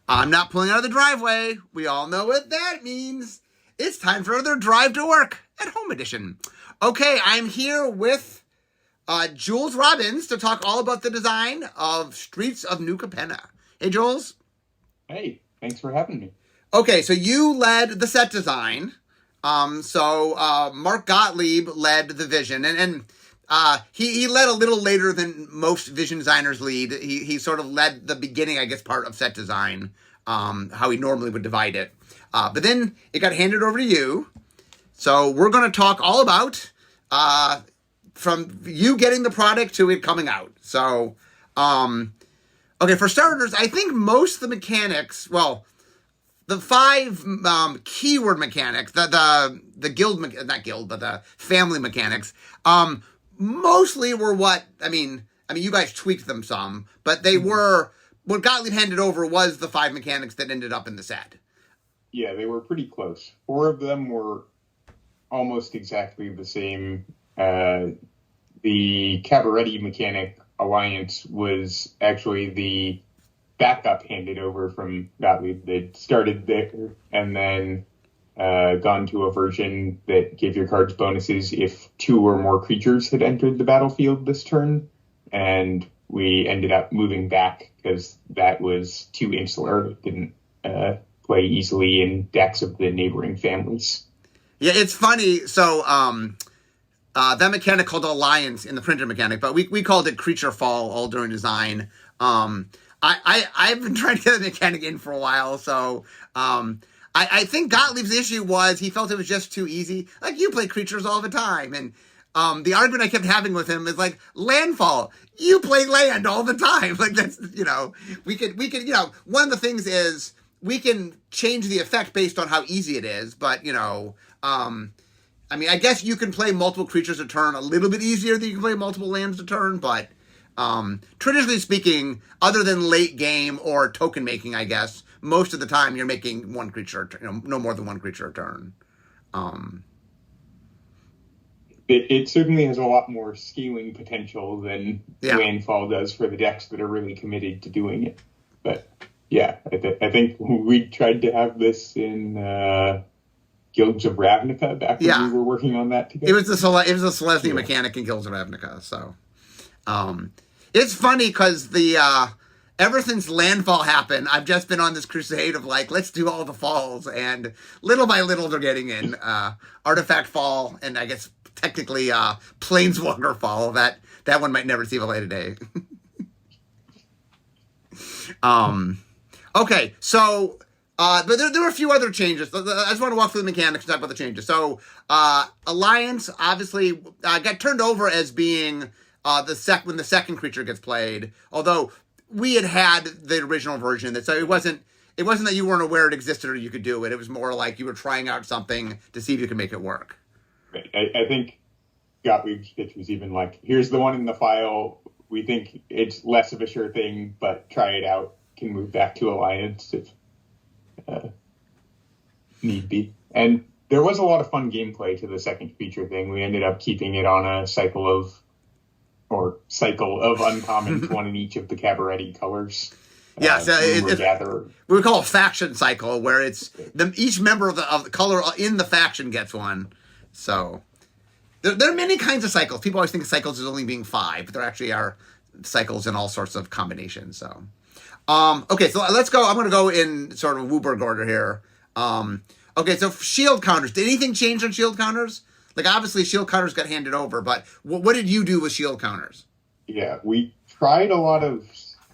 I'm not pulling out of the driveway. We all know what that means. It's time for another Drive to Work at Home edition. Okay, I'm here with Jules Robins to talk all about the design of Streets of New Capenna. Hey, Jules. Hey, thanks for having me. Okay, so you led the set design. Mark Gottlieb led the vision, and he led a little later than most vision designers lead. He sort of led the beginning, I guess, part of set design, how he normally would divide it. But then it got handed over to you. So we're going to talk all about from you getting the product to it coming out. So, okay, for starters, I think most of the mechanics, well, the five keyword mechanics, the guild, not guild, but the family mechanics, mostly were what, I mean, you guys tweaked them some, but they were, what Gottlieb handed over was the five mechanics that ended up in the set. Yeah, they were pretty close. Four of them were almost exactly the same. The Cabaretti mechanic Alliance was actually the backup handed over from Gottlieb. They'd started there and then gone to a version that gave your cards bonuses if two or more creatures had entered the battlefield this turn. And we ended up moving back because that was too insular. It didn't play easily in decks of the neighboring families. Yeah, it's funny. So that mechanic called Alliance in the printed mechanic, but we called it Creature Fall all during design. I've been trying to get the mechanic in for a while, so I think Gottlieb's issue was he felt it was just too easy. Like, you play creatures all the time, and the argument I kept having with him is like, landfall, you play land all the time. Like, that's, we could, one of the things is we can change the effect based on how easy it is, but, I guess you can play multiple creatures a turn a little bit easier than you can play multiple lands a turn, but traditionally speaking, other than late game or token making, I guess, most of the time you're making one creature, no more than one creature a turn. It certainly has a lot more scaling potential than landfall does for the decks that are really committed to doing it. But yeah, I think we tried to have this in Guilds of Ravnica back when we were working on that together. It was the Celestia mechanic in Guilds of Ravnica, so it's funny because ever since Landfall happened, I've just been on this crusade of like, let's do all the falls, and little by little they're getting in Artifact Fall, and I guess technically Planeswalker Fall. That one might never see the light of day. Okay, so but there were a few other changes. I just want to walk through the mechanics and talk about the changes. So Alliance obviously got turned over as being when the second creature gets played. Although we had the original version, so it wasn't that you weren't aware it existed or you could do it. It was more like you were trying out something to see if you could make it work. Right. I think Gottlieb's pitch was even like, here's the one in the file. We think it's less of a sure thing, but try it out. Can move back to Alliance if need be. And there was a lot of fun gameplay to the second feature thing. We ended up keeping it on a cycle of uncommons, one in each of the Cabaretti colors. Yeah, so we would call it a faction cycle, where it's each member of the color in the faction gets one. So there are many kinds of cycles. People always think of cycles as only being 5, but there actually are cycles in all sorts of combinations. So, okay, so let's go. I'm going to go in sort of Wooburg order here. Okay, so shield counters. Did anything change on shield counters? Like, obviously, shield counters got handed over, but what did you do with shield counters? Yeah, we tried a lot of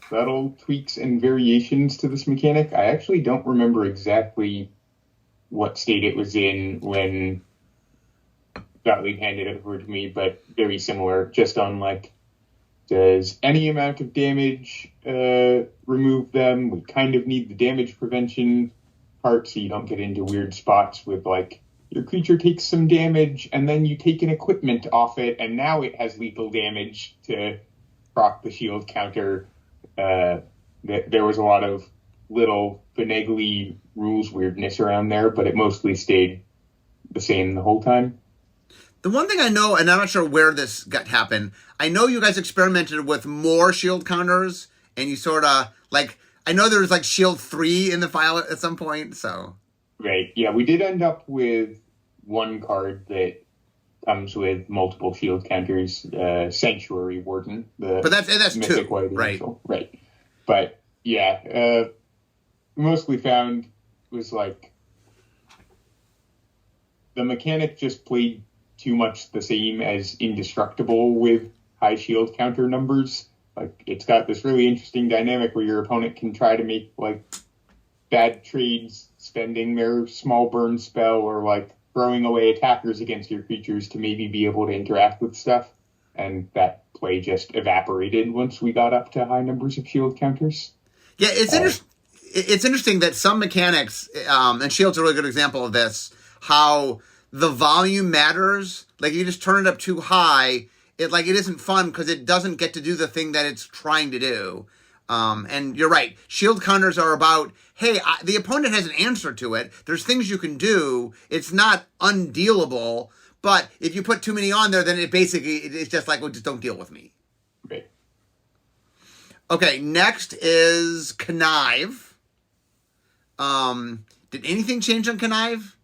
subtle tweaks and variations to this mechanic. I actually don't remember exactly what state it was in when Gottlieb handed it over to me, but very similar, just on, like, does any amount of damage remove them? We kind of need the damage prevention part so you don't get into weird spots with, like, your creature takes some damage, and then you take an equipment off it, and now it has lethal damage to proc the shield counter. There was a lot of little finagly rules weirdness around there, but it mostly stayed the same the whole time. The one thing I know, and I'm not sure where this happened, I know you guys experimented with more shield counters, and you sort of, like, I know there was like Shield 3 in the file at some point, so. Right. Yeah, we did end up with one card that comes with multiple shield counters, Sanctuary Warden. But that's Mythic 2, White right? Angel. Right. But yeah, mostly found was like the mechanic just played too much the same as Indestructible with high shield counter numbers. Like, it's got this really interesting dynamic where your opponent can try to make like bad trades, spending their small burn spell or like throwing away attackers against your creatures to maybe be able to interact with stuff. And that play just evaporated once we got up to high numbers of shield counters. Yeah, it's interesting that some mechanics, and Shield's a really good example of this, how the volume matters. Like, if you just turn it up too high, it isn't fun because it doesn't get to do the thing that it's trying to do. And you're right. Shield counters are about, hey, the opponent has an answer to it. There's things you can do. It's not undealable. But if you put too many on there, then it's just like, well, just don't deal with me. Right. Okay, next is Connive. Did anything change on Connive?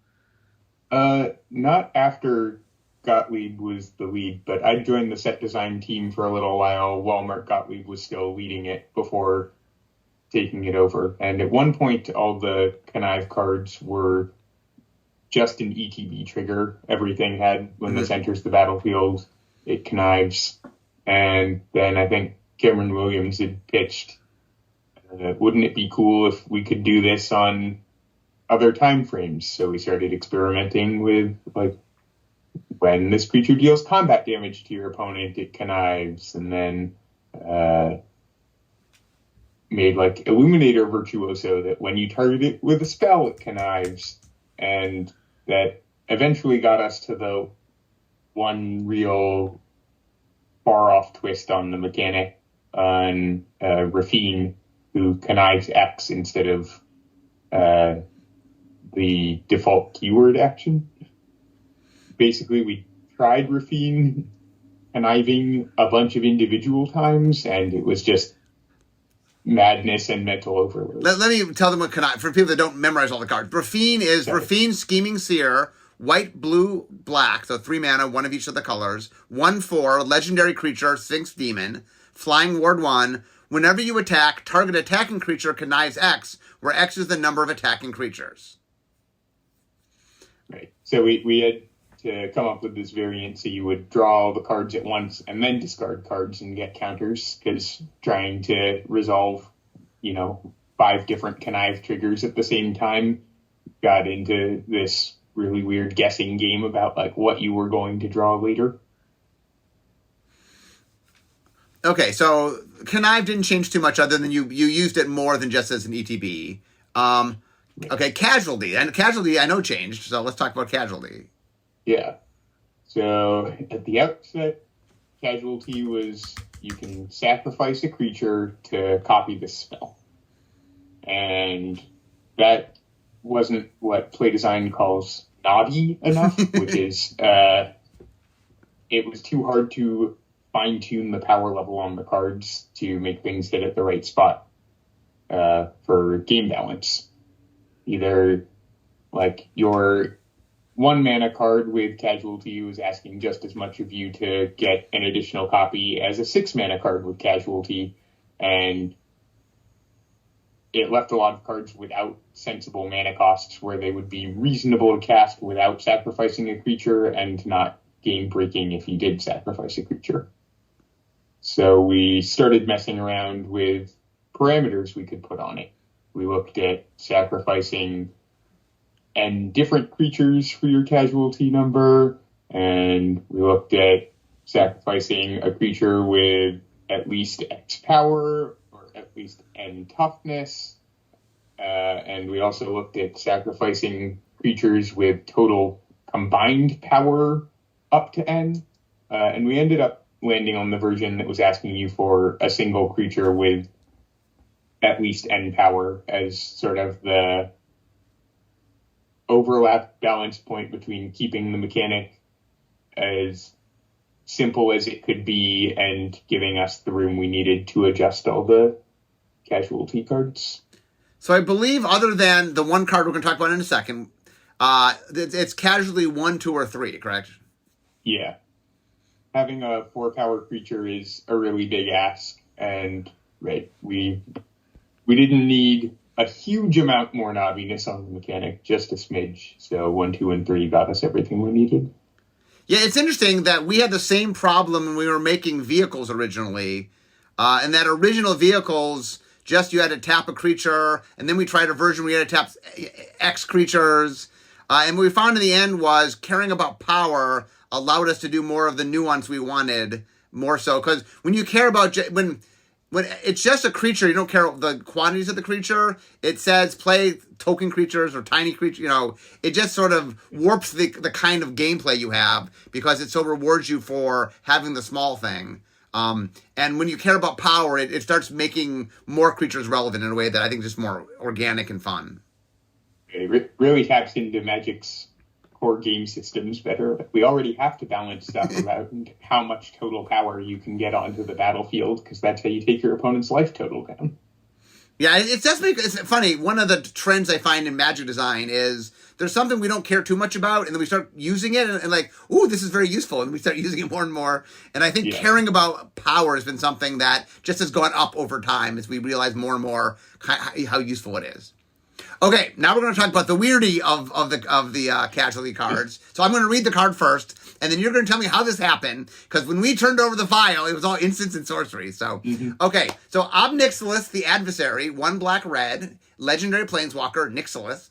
Not after Gottlieb was the lead, but I joined the set design team for a little while Mark Gottlieb was still leading it before taking it over. And at one point, all the Connive cards were just an ETB trigger. Everything had, when this enters the battlefield, it connives. And then I think Cameron Williams had pitched, wouldn't it be cool if we could do this on other time frames? So we started experimenting with, like, when this creature deals combat damage to your opponent, it connives. And then made, like, Illuminator Virtuoso, that when you target it with a spell, it connives. And that eventually got us to the one real far-off twist on the mechanic on Rafine, who connives X instead of the default keyword action. Basically, we tried Rafine conniving a bunch of individual times, and it was just madness and mental overload. Let me tell them what Connive, for people that don't memorize all the cards. Rafine is Rafine, Scheming Seer, white, blue, black, so 3 mana, one of each of the colors. 1/4, legendary creature, Sphinx Demon. Flying Ward 1. Whenever you attack, target attacking creature connives X, where X is the number of attacking creatures. Right. So we had to come up with this variant so you would draw all the cards at once and then discard cards and get counters, because trying to resolve, 5 different connive triggers at the same time got into this really weird guessing game about, like, what you were going to draw later. Okay, so Connive didn't change too much other than you used it more than just as an ETB. Okay, Casualty. And Casualty I know changed, so let's talk about Casualty. Yeah. So at the outset, Casualty was you can sacrifice a creature to copy this spell. And that wasn't what play design calls naughty enough, which is it was too hard to fine-tune the power level on the cards to make things hit at the right spot for game balance. Either, like, your 1 mana card with Casualty was asking just as much of you to get an additional copy as a 6 mana card with Casualty, and it left a lot of cards without sensible mana costs where they would be reasonable to cast without sacrificing a creature and not game-breaking if you did sacrifice a creature. So we started messing around with parameters we could put on it. We looked at sacrificing n different creatures for your Casualty number, and we looked at sacrificing a creature with at least X power or at least n toughness, and we also looked at sacrificing creatures with total combined power up to n, and we ended up landing on the version that was asking you for a single creature with at least n power as sort of the overlap balance point between keeping the mechanic as simple as it could be and giving us the room we needed to adjust all the casualty cards. So I believe, other than the one card we're going to talk about in a second, it's casualty 1, 2, or 3, correct? Yeah. Having a 4-power creature is a really big ask, and we didn't need a huge amount more knobbiness on the mechanic, just a smidge. So 1, 2, and 3 got us everything we needed. Yeah, it's interesting that we had the same problem when we were making vehicles originally, and that original vehicles, just you had to tap a creature, and then we tried a version where you had to tap X creatures, and what we found in the end was caring about power allowed us to do more of the nuance we wanted, more so, because when you care about, when it's just a creature, you don't care the quantities of the creature. It says play token creatures or tiny creatures, it just sort of warps the kind of gameplay you have, because it so rewards you for having the small thing. And when you care about power, it starts making more creatures relevant in a way that I think is just more organic and fun. It really taps into Magic's core game systems better. We already have to balance stuff around how much total power you can get onto the battlefield, because that's how you take your opponent's life total down. Yeah, it's funny. One of the trends I find in Magic design is there's something we don't care too much about, and then we start using it, and like, ooh, this is very useful, and we start using it more and more. And I think caring about power has been something that just has gone up over time as we realize more and more how useful it is. Okay, now we're going to talk about the weirdie of the casualty cards. So I'm going to read the card first, and then you're going to tell me how this happened, because when we turned over the file, it was all instants and sorcery. So, Okay, so Ob Nixilis, the Adversary, 1 black red, legendary planeswalker, Nixilis,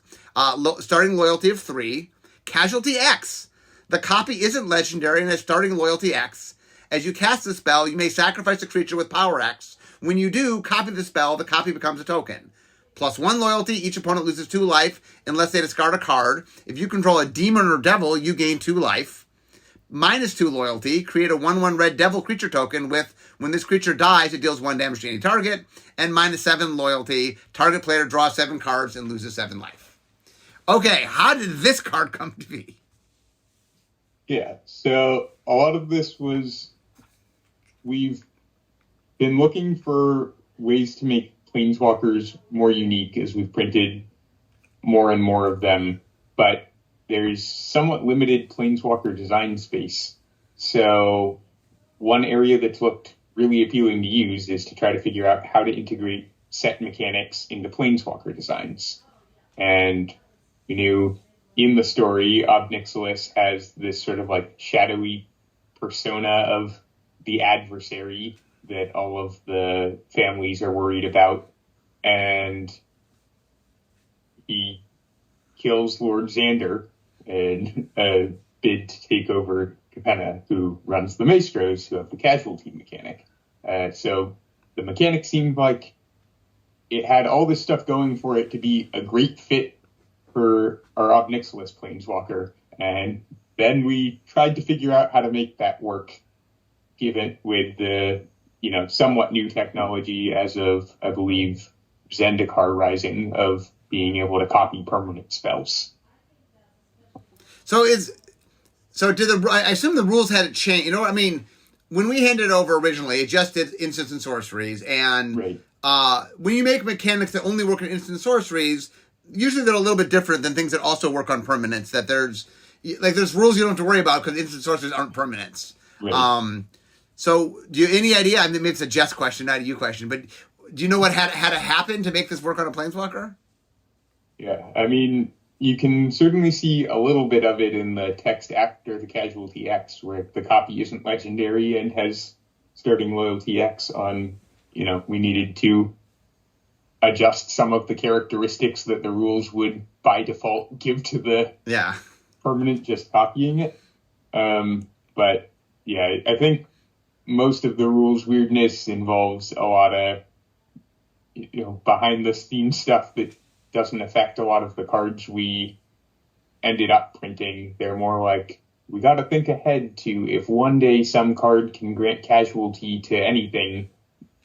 starting loyalty of 3, casualty X. The copy isn't legendary and has starting loyalty X. As you cast the spell, you may sacrifice a creature with power X. When you do, copy the spell, the copy becomes a token. +1 loyalty, each opponent loses 2 life unless they discard a card. If you control a demon or devil, you gain 2 life. -2 loyalty, create a 1/1 red devil creature token with, when this creature dies, it deals 1 damage to any target. And -7 loyalty, target player draws 7 cards and loses 7 life. Okay, how did this card come to be? Yeah, so a lot of this was, we've been looking for ways to make Planeswalkers more unique as we've printed more and more of them, but there's somewhat limited Planeswalker design space. So one area that's looked really appealing to use is to try to figure out how to integrate set mechanics into Planeswalker designs. And we knew in the story, Ob Nixilis has this sort of like shadowy persona of the adversary that all of the families are worried about, and he kills Lord Xander in a bid to take over Capenna, who runs the Maestros, who have the casualty mechanic. So the mechanic seemed like it had all this stuff going for it to be a great fit for our Ob Nixilis Planeswalker, and then we tried to figure out how to make that work, given with the somewhat new technology as of, I believe, Zendikar Rising, of being able to copy permanent spells. So I assume the rules had to change. When we handed it over originally, it just did instants and sorceries, and when you make mechanics that only work on instants and sorceries, usually they're a little bit different than things that also work on permanents. That there's rules you don't have to worry about because instant sorceries aren't permanents. Right. So, do you have any idea? Maybe it's a Jess question, not a you question, but do you know what had to happen to make this work on a Planeswalker? Yeah, you can certainly see a little bit of it in the text after the Casualty X, where the copy isn't legendary and has starting loyalty X on, we needed to adjust some of the characteristics that the rules would by default give to the permanent just copying it. But yeah, I think most of the rules weirdness involves a lot of, behind the scenes stuff that doesn't affect a lot of the cards we ended up printing. They're more like, we got to think ahead to if one day some card can grant casualty to anything,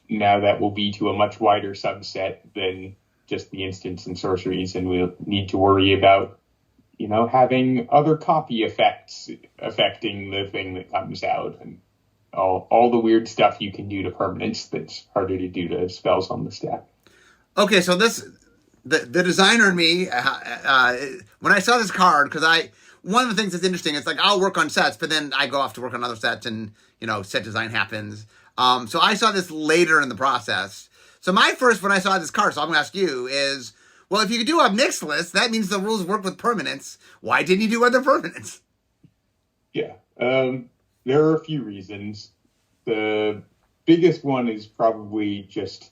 now that will be to a much wider subset than just the instants and sorceries, and we'll need to worry about, having other copy effects affecting the thing that comes out, and all the weird stuff you can do to permanents that's harder to do to spells on the stack. Okay, so the designer in me, when I saw this card, because one of the things that's interesting, it's like I'll work on sets, but then I go off to work on other sets, and set design happens. So I saw this later in the process. So my first, when I saw this card, so I'm going to ask you is, well, if you could do a mixed list, that means the rules work with permanents. Why didn't you do other permanents? Yeah, there are a few reasons. The biggest one is probably just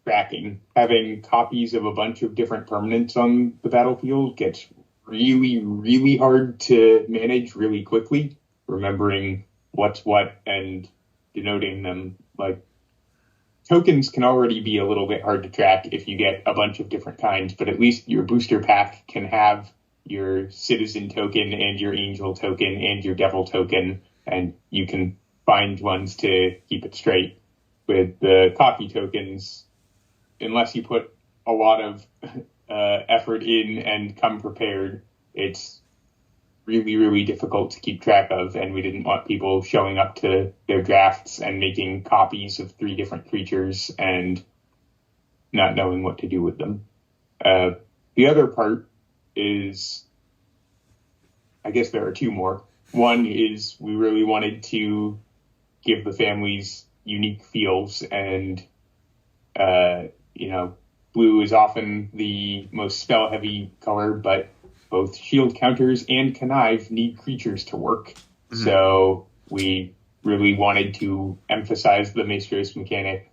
tracking. Having copies of a bunch of different permanents on the battlefield gets really, really hard to manage really quickly. Remembering what's what and denoting them. Like, tokens can already be a little bit hard to track if you get a bunch of different kinds, but at least your booster pack can have your citizen token and your angel token and your devil token, and you can find ones to keep it straight. With the copy tokens, unless you put a lot of effort in and come prepared, it's really, really difficult to keep track of, and we didn't want people showing up to their drafts and making copies of 3 different creatures and not knowing what to do with them. The other part is, I guess there are 2 more. One is we really wanted to give the families unique feels, and blue is often the most spell-heavy color, but both shield counters and connive need creatures to work. Mm-hmm. So we really wanted to emphasize the Maestros mechanic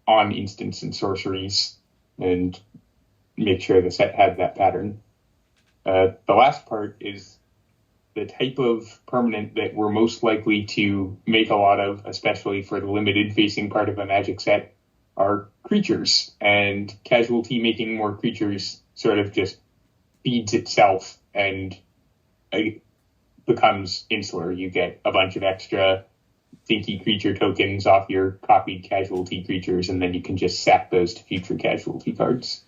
on instants and sorceries and make sure the set had that pattern. The last part is the type of permanent that we're most likely to make a lot of, especially for the limited facing part of a Magic set, are creatures. And casualty making more creatures sort of just feeds itself and becomes insular. You get a bunch of extra thinky creature tokens off your copied casualty creatures, and then you can just sack those to future casualty cards.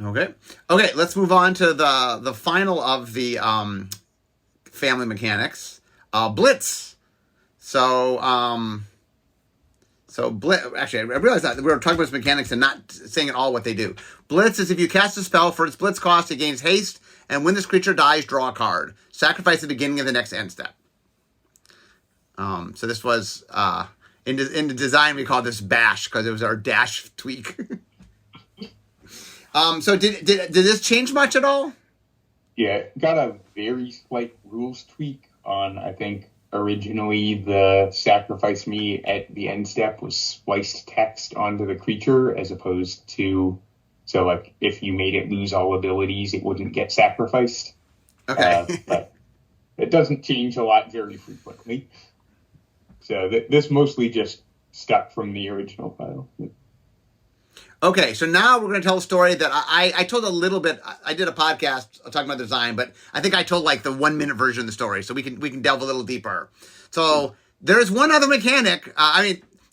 Okay, let's move on to the final of the family mechanics, Blitz. Actually, I realized that we were talking about its mechanics and not saying at all what they do. Blitz is if you cast a spell for its Blitz cost, it gains haste, and when this creature dies, draw a card. Sacrifice at the beginning of the next end step. So this was, in the design, we call this Bash, because it was our dash tweak. So did this change much at all? Yeah, got a very slight rules tweak on, I think, originally the sacrifice me at the end step was spliced text onto the creature as opposed to, so like if you made it lose all abilities, it wouldn't get sacrificed. Okay. But it doesn't change a lot very frequently. So this mostly just stuck from the original file. Okay, so now we're going to tell a story that I told a little bit. I did a podcast talking about the design, but I think I told like the 1-minute version of the story, so we can delve a little deeper. So there's one other mechanic.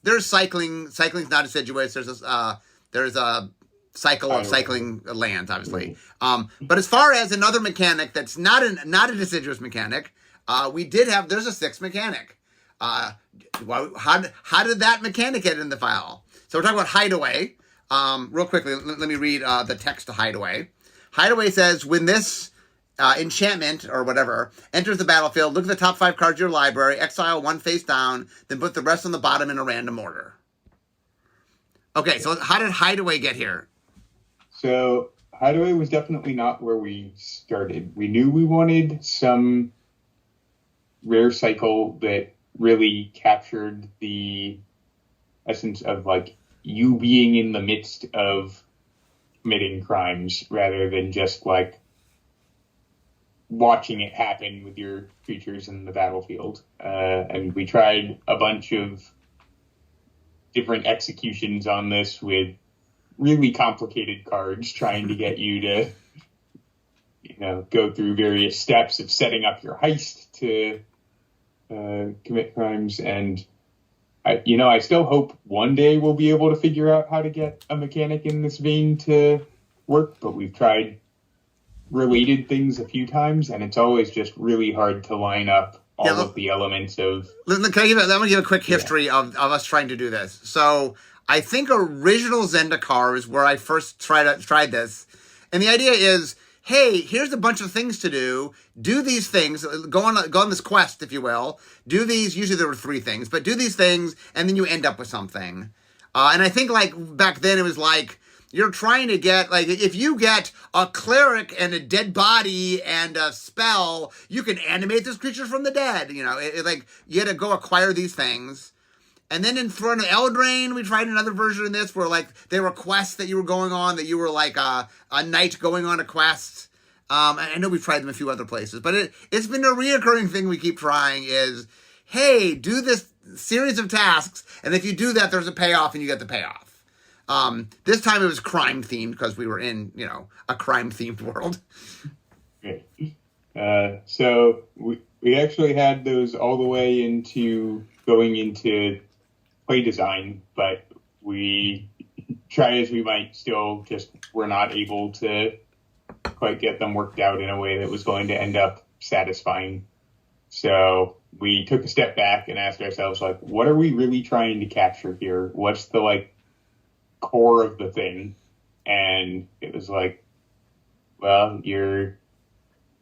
There's cycling. Cycling's not deciduous. There's a cycle of cycling lands, obviously. But as far as another mechanic that's not a deciduous mechanic, there's a 6th mechanic. How did that mechanic get in the file? So we're talking about Hideaway. Real quickly, let me read the text to Hideaway. Hideaway says, when this enchantment, or whatever, enters the battlefield, look at the top 5 cards of your library, exile 1 face down, then put the rest on the bottom in a random order. Okay, so how did Hideaway get here? So Hideaway was definitely not where we started. We knew we wanted some rare cycle that really captured the essence of, like, you being in the midst of committing crimes rather than just like watching it happen with your creatures in the battlefield. And we tried a bunch of different executions on this with really complicated cards trying to get you to, go through various steps of setting up your heist to commit crimes. And I still hope one day we'll be able to figure out how to get a mechanic in this vein to work, but we've tried related things a few times, and it's always just really hard to line up all of the elements of... Let me give a quick history of us trying to do this. So I think original Zendikar is where I first tried this. And the idea is, hey, here's a bunch of things to do. Do these things. Go on this quest, if you will. Do these. Usually there were 3 things, but do these things, and then you end up with something. And I think like back then it was like you're trying to get like if you get a cleric and a dead body and a spell, you can animate this creature from the dead. You know, like you had to go acquire these things. And then in Throne of Eldraine, we tried another version of this where, like, there were quests that you were going on, that you were, like, a knight going on a quest. I know we've tried them a few other places, but it's been a reoccurring thing we keep trying is, hey, do this series of tasks, and if you do that, there's a payoff, and you get the payoff. This time it was crime-themed, because we were in, you know, a crime-themed world. So we actually had those all the way into going into play design, but we try as we might still just were not able to quite get them worked out in a way that was going to end up satisfying. So we took a step back and asked ourselves, like, what are we really trying to capture here? What's the, like, core of the thing? And it was like, well, you're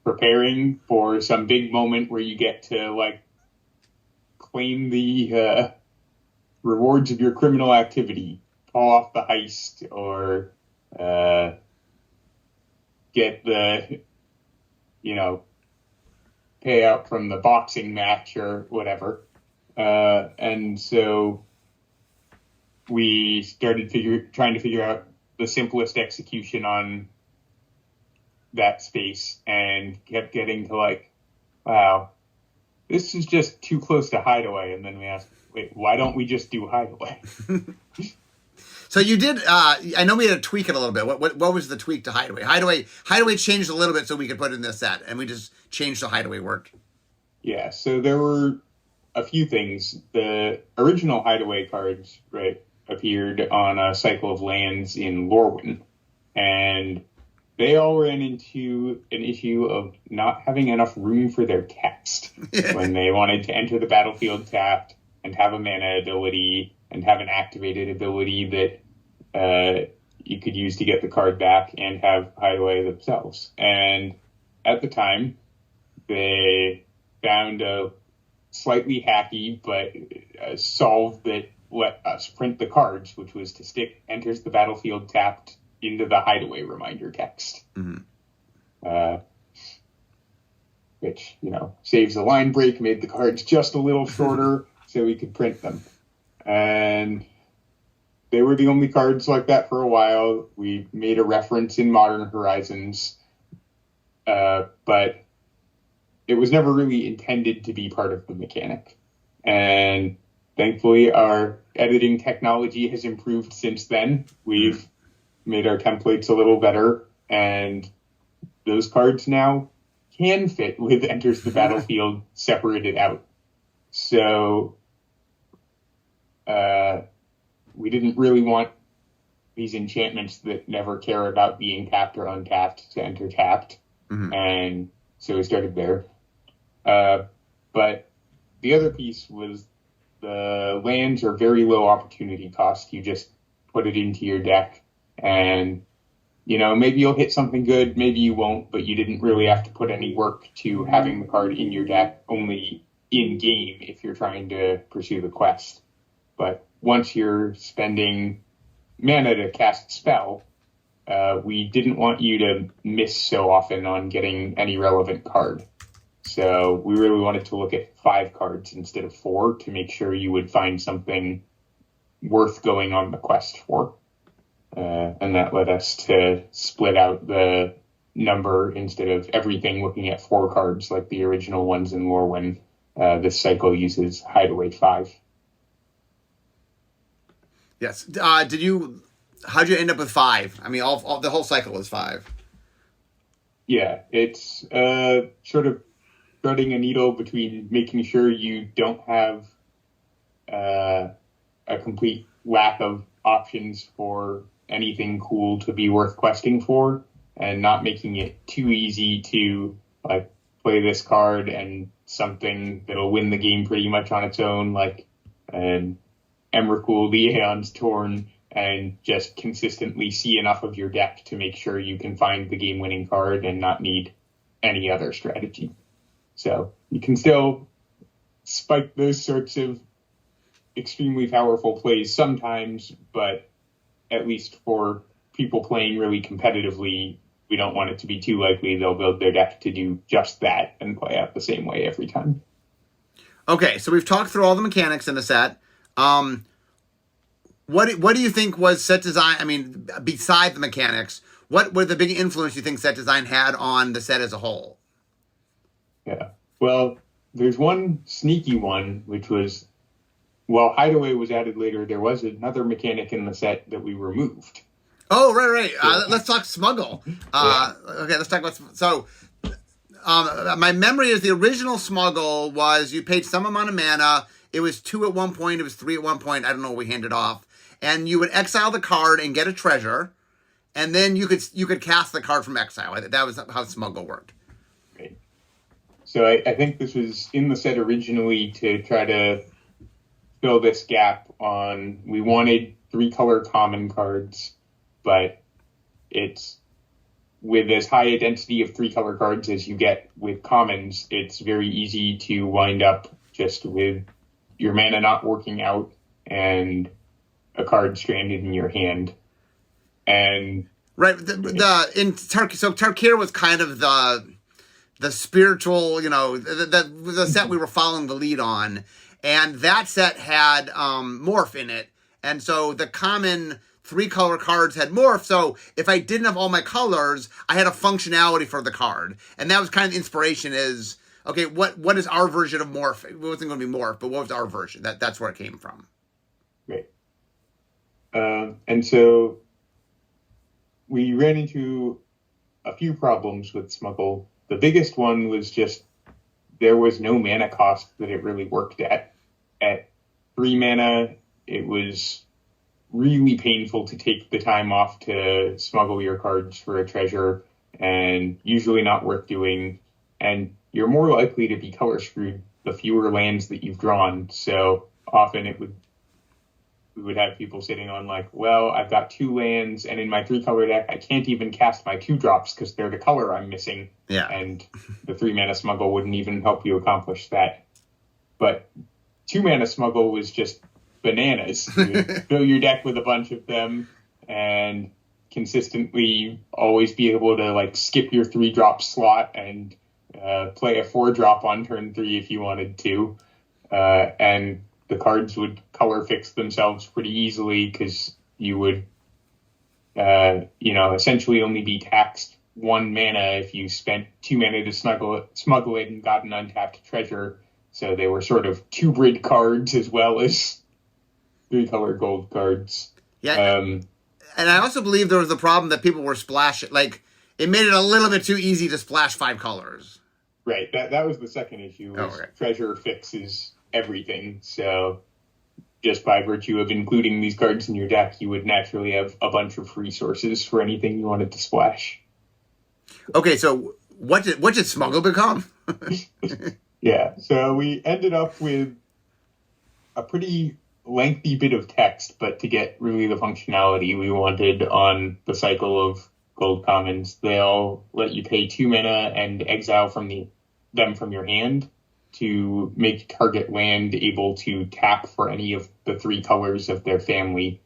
preparing for some big moment where you get to, like, claim the rewards of your criminal activity, pull off the heist, or get the, you know, payout from the boxing match or whatever. And so we started trying to figure out the simplest execution on that space and kept getting to like, wow, this is just too close to Hideaway. And then we asked, wait, why don't we just do Hideaway? So you did, I know we had to tweak it a little bit. What was the tweak to Hideaway? Hideaway changed a little bit so we could put it in this set, and we just changed the Hideaway work. Yeah, so there were a few things. The original Hideaway cards, right, appeared on a cycle of lands in Lorwyn, and they all ran into an issue of not having enough room for their text when they wanted to enter the battlefield tapped and have a mana ability and have an activated ability that you could use to get the card back and have Hideaway themselves. And at the time, they found a slightly hacky but solve that let us print the cards, which was to stick enters the battlefield tapped into the Hideaway reminder text. Mm-hmm. Which, you know, saves the line break, made the cards just a little shorter so we could print them. And they were the only cards like that for a while. We made a reference in Modern Horizons, but it was never really intended to be part of the mechanic. And thankfully, our editing technology has improved since then. We've made our templates a little better, and those cards now can fit with Enters the Battlefield separated out. So we didn't really want these enchantments that never care about being tapped or untapped to enter tapped. Mm-hmm. And so we started there. But the other piece was the lands are very low opportunity cost. You just put it into your deck and, you know, maybe you'll hit something good, maybe you won't, but you didn't really have to put any work to having the card in your deck, only in game if you're trying to pursue the quest. But once you're spending mana to cast a spell, we didn't want you to miss so often on getting any relevant card. So we really wanted to look at 5 cards instead of 4 to make sure you would find something worth going on the quest for. And that led us to split out the number instead of everything looking at 4 cards like the original ones in Lorwyn. This cycle uses Hideaway 5. Yes. How'd you end up with 5? I mean, all the whole cycle is 5. Yeah, it's sort of threading a needle between making sure you don't have a complete lack of options for anything cool to be worth questing for, and not making it too easy to like play this card and something that'll win the game pretty much on its own, like an Emrakul, the Aeon's Torn, and just consistently see enough of your deck to make sure you can find the game-winning card and not need any other strategy. So you can still spike those sorts of extremely powerful plays sometimes, but at least for people playing really competitively, we don't want it to be too likely they'll build their deck to do just that and play out the same way every time. Okay, so we've talked through all the mechanics in the set. What do you think was set design? I mean, beside the mechanics, what were the big influence you think set design had on the set as a whole? Yeah, well, there's one sneaky one, which was, while Hideaway was added later, there was another mechanic in the set that we removed. Oh, right. Let's talk Smuggle. Okay, let's talk about... So, my memory is the original Smuggle was you paid some amount of mana. It was 2 at one point. It was 3 at one point. I don't know what we handed off. And you would exile the card and get a treasure. And then you could cast the card from exile. That was how Smuggle worked. Right. So I think this was in the set originally to try to fill this gap on... We wanted 3-color common cards, but it's... With as high a density of 3-color cards as you get with commons, it's very easy to wind up just with your mana not working out and a card stranded in your hand. And right, so Tarkir was kind of the spiritual, the set we were following the lead on, and that set had Morph in it, and so the common 3-color cards had Morph, so if I didn't have all my colors, I had a functionality for the card. And that was kind of the inspiration is, okay, what is our version of Morph? It wasn't going to be Morph, but what was our version? That's where it came from. Right. And so we ran into a few problems with Smuggle. The biggest one was just there was no mana cost that it really worked at. At 3 mana, it was really painful to take the time off to smuggle your cards for a treasure, and usually not worth doing. And you're more likely to be color screwed the fewer lands that you've drawn. So often we would have people sitting on like, well, I've got 2 lands, and in my 3-color deck, I can't even cast my 2-drops because they're the color I'm missing. Yeah. And the 3-mana smuggle wouldn't even help you accomplish that. But 2-mana smuggle was just bananas. You fill your deck with a bunch of them and consistently always be able to like skip your 3-drop slot and play a 4-drop on turn 3 if you wanted to. And the cards would color fix themselves pretty easily because you would, essentially only be taxed 1 mana if you spent 2 mana to smuggle it and got an untapped treasure. So they were sort of 2-brid cards as well as 3-color gold cards. Yeah. And I also believe there was the problem that people were splashing. Like, it made it a little bit too easy to splash 5 colors. Right. That was the second issue. Treasure fixes everything. So just by virtue of including these cards in your deck, you would naturally have a bunch of resources for anything you wanted to splash. Okay, so what did Smuggle become? Yeah, so we ended up with a pretty lengthy bit of text, but to get really the functionality we wanted on the cycle of gold commons, they'll let you pay 2 mana and exile them from your hand to make target land able to tap for any of the 3 colors of their family,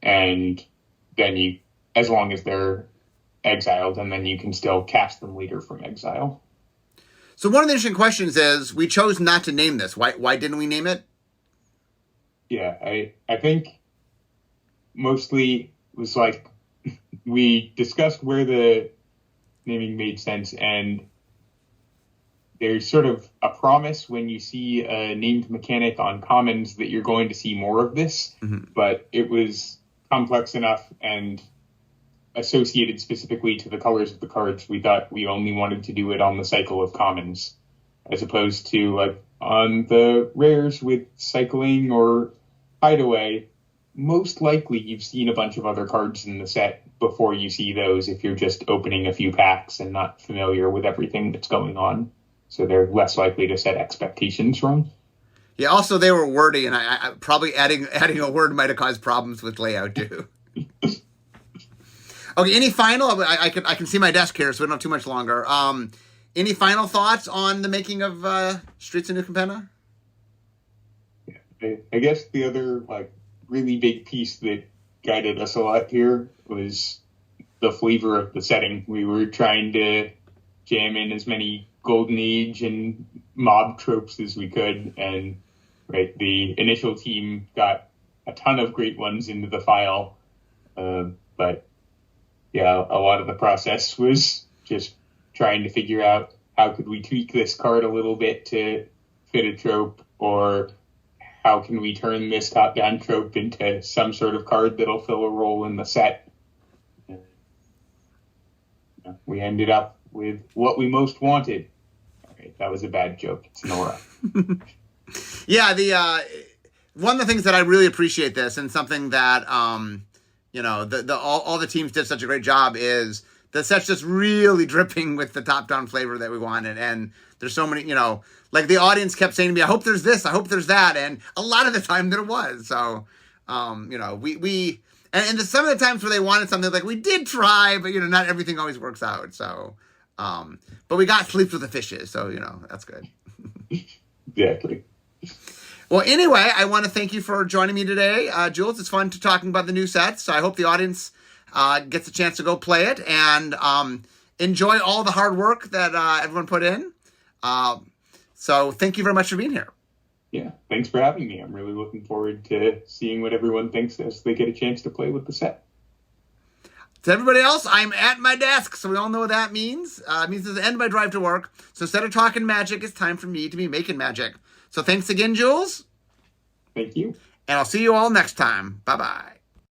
and then as long as they're exiled, and then you can still cast them later from exile. So one of the interesting questions is, we chose not to name this. Why didn't we name it? Yeah, I think mostly it was like we discussed where the naming made sense, and there's sort of a promise when you see a named mechanic on commons that you're going to see more of this, but it was complex enough and associated specifically to the colors of the cards. We thought we only wanted to do it on the cycle of commons, as opposed to like on the rares with cycling or hideaway. Most likely you've seen a bunch of other cards in the set before you see those if you're just opening a few packs and not familiar with everything that's going on. So they're less likely to set expectations wrong. Yeah. Also, they were wordy, and I probably adding a word might have caused problems with layout too. Okay. Any final? I can see my desk here, so we don't have too much longer. Any final thoughts on the making of Streets of New Capenna? Yeah, I guess the other really big piece that guided us a lot here was the flavor of the setting. We were trying to jam in as many Golden Age and mob tropes as we could, and the initial team got a ton of great ones into the file, but yeah, a lot of the process was just trying to figure out how could we tweak this card a little bit to fit a trope, or how can we turn this top-down trope into some sort of card that'll fill a role in the set. We ended up with what we most wanted. All right, that was a bad joke. It's Nora. Yeah, one of the things that I really appreciate this, and something that all the teams did such a great job, is the set's just really dripping with the top-down flavor that we wanted. And there's so many, the audience kept saying to me, I hope there's this, I hope there's that. And a lot of the time there was. So, we and some of the times where they wanted something, we did try, but, not everything always works out. So, but we got Sleeps with the Fishes. So, that's good. Exactly. Well, anyway, I want to thank you for joining me today, Jules. It's fun talking about the new sets. So I hope the audience gets a chance to go play it and enjoy all the hard work that everyone put in. So thank you very much for being here. Yeah, thanks for having me. I'm really looking forward to seeing what everyone thinks as they get a chance to play with the set. To everybody else, I'm at my desk, so we all know what that means. It means it's the end of my drive to work. So instead of talking magic, it's time for me to be making magic. So thanks again, Jules. Thank you. And I'll see you all next time. Bye-bye.